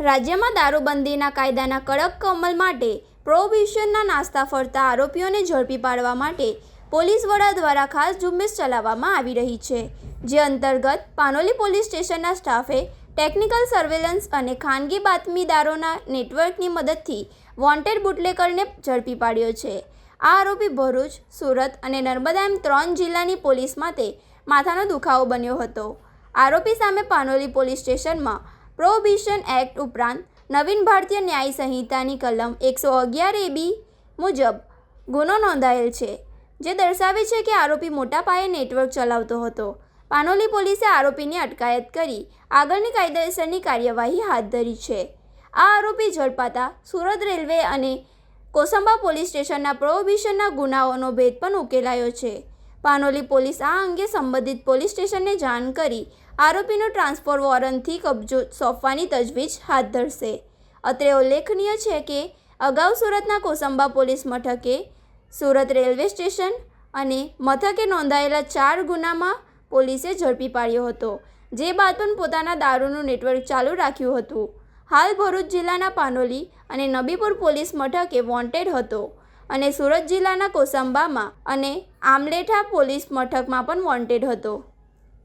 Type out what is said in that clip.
રાજ્યમાં દારૂબંધીના કાયદાના કડક અમલ માટે પ્રોહિબિશનના નાસ્તા ફરતા આરોપીઓને ઝડપી પાડવા માટે પોલીસ વડા દ્વારા ખાસ ઝુંબેશ ચલાવવામાં આવી રહી છે, જે અંતર્ગત પાનોલી પોલીસ સ્ટેશનના સ્ટાફે ટેકનિકલ સર્વેલન્સ અને ખાનગી બાતમીદારોના નેટવર્કની મદદથી વોન્ટેડ બુટલેગરને ઝડપી પાડ્યો છે. આ આરોપી ભરૂચ, સુરત અને નર્મદા એમ 3 જિલ્લાની પોલીસ માટે માથાનો દુખાવો બન્યો હતો. આરોપી સામે પાનોલી પોલીસ સ્ટેશનમાં પ્રોહિબિશન એક્ટ ઉપરાંત નવીન ભારતીય ન્યાય સંહિતાની કલમ 111A(b) મુજબ ગુનો નોંધાયેલ છે, જે દર્શાવે છે કે આરોપી મોટા પાયે નેટવર્ક ચલાવતો હતો. પાનોલી પોલીસે આરોપીની અટકાયત કરી આગળની કાયદેસરની કાર્યવાહી હાથ ધરી છે. આ આરોપી ઝડપાતા સુરત રેલવે અને કોસંબા પોલીસ સ્ટેશનના પ્રોહિબિશનના ગુનાઓનો ભેદ પણ ઉકેલાયો છે. પાનોલી પોલીસ આ અંગે સંબંધિત પોલીસ સ્ટેશનને જાણ કરી આરોપીનો ટ્રાન્સફર વોરંટથી કબજો સોંપવાની તજવીજ હાથ ધરશે. અત્રે ઉલ્લેખનીય છે કે અગાઉ સુરતના કોસંબા પોલીસ મથકે સુરત રેલવે સ્ટેશન અને મથકે નોંધાયેલા 4 ગુનામાં પોલીસે ઝડપી પાડ્યો હતો, જે બાદ પણ પોતાના દારૂનું નેટવર્ક ચાલુ રાખ્યું હતું. હાલ ભરૂચ જિલ્લાના પાનોલી અને નબીપુર પોલીસ મથકે વોન્ટેડ હતો અને સુરત જિલ્લાના કોસંબામાં અને આમલેઠા પોલીસ મથકમાં પણ વોન્ટેડ હતો.